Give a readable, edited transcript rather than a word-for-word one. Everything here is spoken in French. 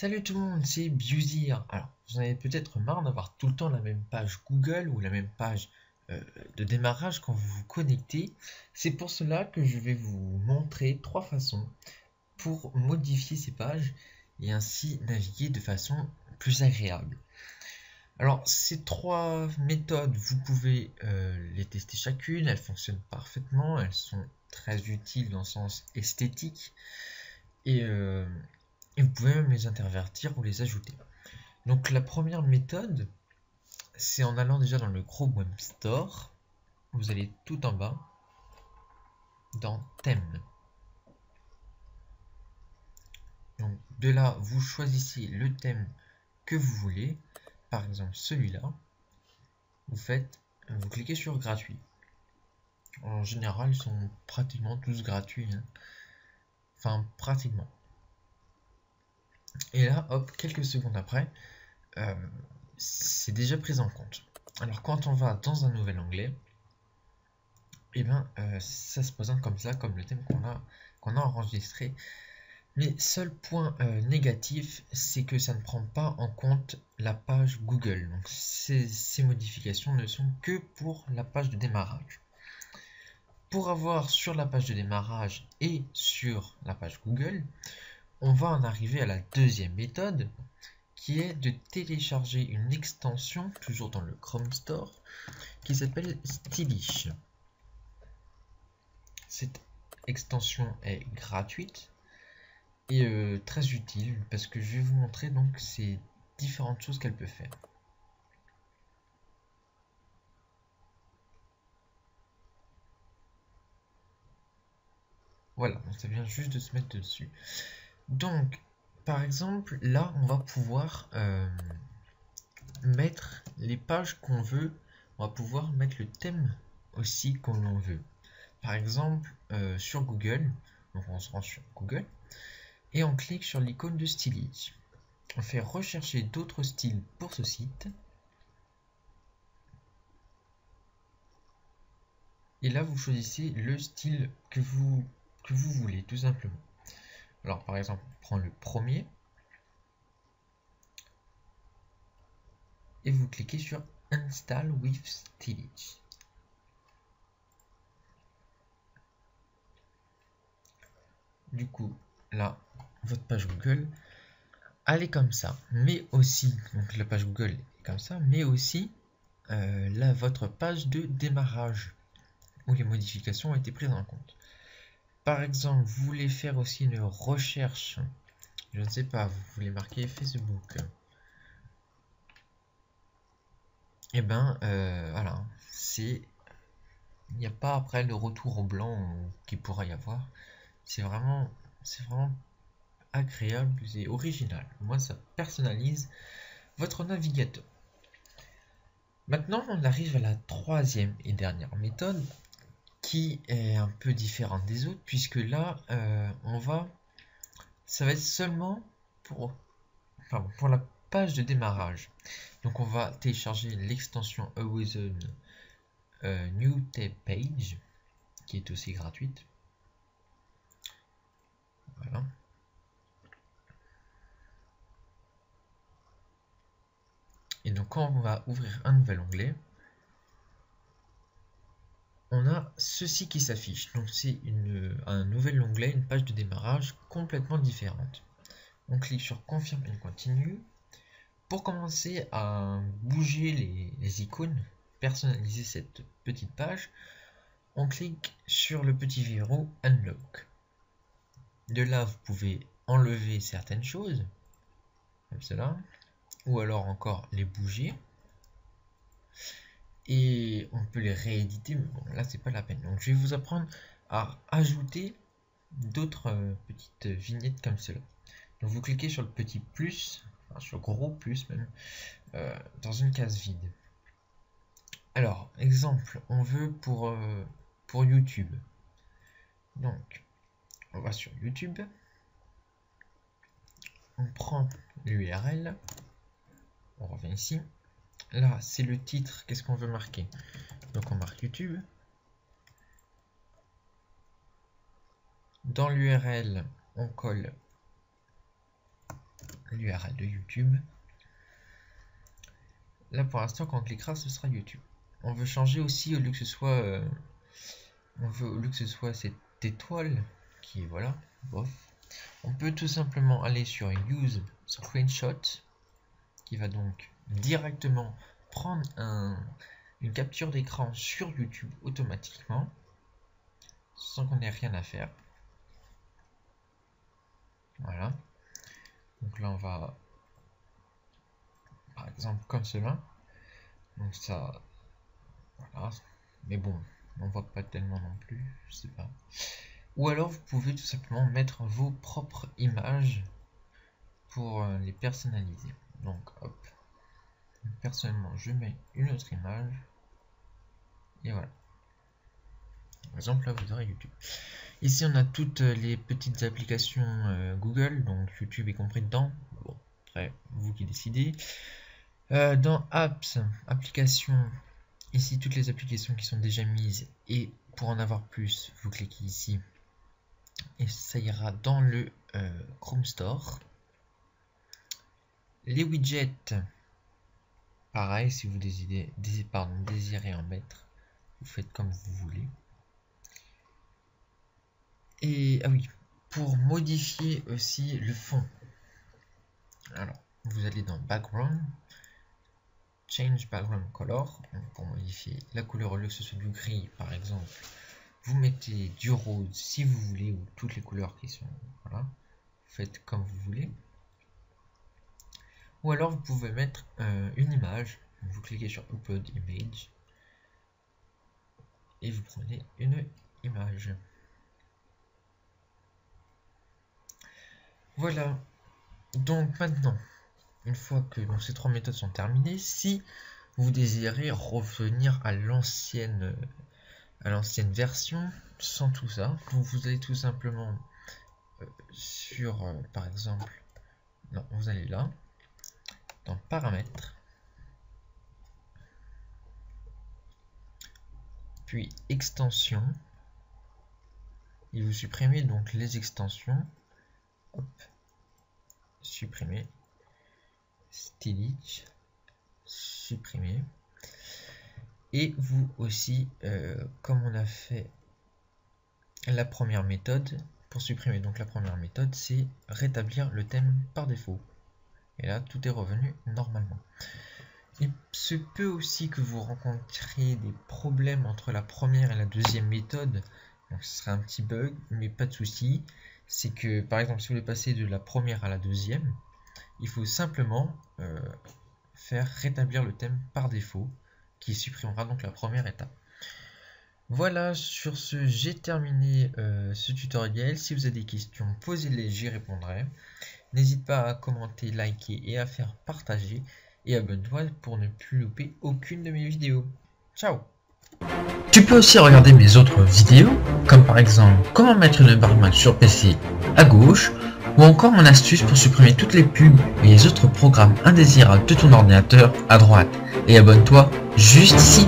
Salut tout le monde, c'est Biuzir. Alors, vous en avez peut-être marre d'avoir tout le temps la même page Google ou la même page de démarrage quand vous vous connectez. C'est pour cela que je vais vous montrer 3 façons pour modifier ces pages et ainsi naviguer de façon plus agréable. Alors, ces 3 méthodes, vous pouvez les tester chacune, elles fonctionnent parfaitement, elles sont très utiles dans le sens esthétique et vous pouvez même les intervertir ou les ajouter. Donc la première méthode, c'est en allant déjà dans le Chrome Web Store. Vous allez tout en bas dans Thème. Donc de là, vous choisissez le thème que vous voulez. Par exemple celui-là. Vous cliquez sur gratuit. En général, ils sont pratiquement tous gratuits. Enfin, pratiquement. Et là, hop, quelques secondes après, c'est déjà pris en compte. Alors quand on va dans un nouvel onglet, et bien ça se présente comme ça, comme le thème qu'on a enregistré. Mais seul point négatif, c'est que ça ne prend pas en compte la page Google. Donc ces modifications ne sont que pour la page de démarrage. Pour avoir sur la page de démarrage et sur la page Google, on va en arriver à la deuxième méthode, qui est de télécharger une extension, toujours dans le Chrome Store, qui s'appelle Stylish. Cette extension est gratuite et très utile parce que je vais vous montrer donc ces différentes choses qu'elle peut faire. Voilà, donc ça vient juste de se mettre dessus. Donc, par exemple, là, on va pouvoir mettre les pages qu'on veut. On va pouvoir mettre le thème aussi qu'on veut. Par exemple, sur Google, donc on se rend sur Google et on clique sur l'icône de Stylish. On fait rechercher d'autres styles pour ce site. Et là, vous choisissez le style que vous voulez, tout simplement. Alors, par exemple, on prend le premier. Et vous cliquez sur Install with Stylish. Du coup, là, votre page Google, elle est comme ça. Mais aussi, donc la page Google est comme ça, mais aussi là, votre page de démarrage, où les modifications ont été prises en compte. Par exemple, vous voulez faire aussi une recherche, je ne sais pas, vous voulez marquer Facebook. Et ben voilà, il n'y a pas après le retour au blanc qu'il pourrait y avoir. C'est vraiment agréable, c'est original. Moi, ça personnalise votre navigateur. Maintenant, on arrive à la troisième et dernière méthode qui est un peu différente des autres puisque là, ça va être seulement pour la page de démarrage. Donc, on va télécharger l'extension Always New Tab Page qui est aussi gratuite. Voilà. Et donc quand on va ouvrir un nouvel onglet, on a ceci qui s'affiche. Donc c'est un nouvel onglet, une page de démarrage complètement différente. On clique sur confirmer et continue. Pour commencer à bouger les icônes, personnaliser cette petite page, on clique sur le petit verrou Unlock. De là, vous pouvez enlever certaines choses, comme cela, ou alors encore les bouger. Et on peut les rééditer, mais bon, là c'est pas la peine. Donc je vais vous apprendre à ajouter d'autres petites vignettes comme cela. Donc vous cliquez sur le petit plus, enfin sur le gros plus même, dans une case vide. Alors, exemple, on veut pour YouTube. Donc, on va sur YouTube, on prend l'URL, on revient ici. Là, c'est le titre, qu'est-ce qu'on veut marquer? Donc on marque YouTube. Dans l'URL, on colle l'URL de YouTube. Là pour l'instant quand on cliquera ce sera YouTube. On veut changer aussi au lieu que ce soit cette étoile qui est voilà, bof. On peut tout simplement aller sur Use Screenshot qui va donc directement prendre une capture d'écran sur YouTube automatiquement sans qu'on ait rien à faire. Voilà. Donc là on va par exemple comme cela. Donc ça voilà. Mais bon, on voit pas tellement non plus, je sais pas. Ou alors vous pouvez tout simplement mettre vos propres images pour les personnaliser. Donc hop. Personnellement je mets une autre image. Et voilà. Par exemple là vous aurez YouTube. Ici on a toutes les petites applications Google, donc YouTube est compris dedans. Bon, après vous qui décidez. Dans Apps, applications, ici toutes les applications qui sont déjà mises, et pour en avoir plus, vous cliquez ici et ça ira dans le Chrome Store. Les widgets, pareil, si vous désirez en mettre, vous faites comme vous voulez. Et ah oui, pour modifier aussi le fond, alors vous allez dans Background, Change Background Color, pour modifier la couleur au lieu que ce soit du gris par exemple, vous mettez du rose si vous voulez, ou toutes les couleurs qui sont, voilà, vous faites comme vous voulez. Ou alors vous pouvez mettre une image, vous cliquez sur Upload Image et vous prenez une image. Voilà, donc maintenant, une fois que ces trois méthodes sont terminées, si vous désirez revenir à l'ancienne version sans tout ça, vous allez tout simplement sur par exemple, non, vous allez là dans paramètres, puis extensions, et vous supprimez donc les extensions, hop, supprimer, Stitch, supprimer, et vous aussi, comme on a fait la première méthode, pour supprimer donc la première méthode, c'est rétablir le thème par défaut. Et là, tout est revenu normalement. Il se peut aussi que vous rencontriez des problèmes entre la première et la deuxième méthode. Donc ce serait un petit bug, mais pas de souci. C'est que par exemple, si vous voulez passer de la première à la deuxième, il faut simplement faire rétablir le thème par défaut, qui supprimera donc la première étape. Voilà, sur ce, j'ai terminé ce tutoriel. Si vous avez des questions, posez-les, j'y répondrai. N'hésite pas à commenter, liker et à faire partager. Et abonne-toi pour ne plus louper aucune de mes vidéos. Ciao! Tu peux aussi regarder mes autres vidéos, comme par exemple comment mettre une bookmark sur PC à gauche, ou encore mon astuce pour supprimer toutes les pubs et les autres programmes indésirables de ton ordinateur à droite. Et abonne-toi juste ici.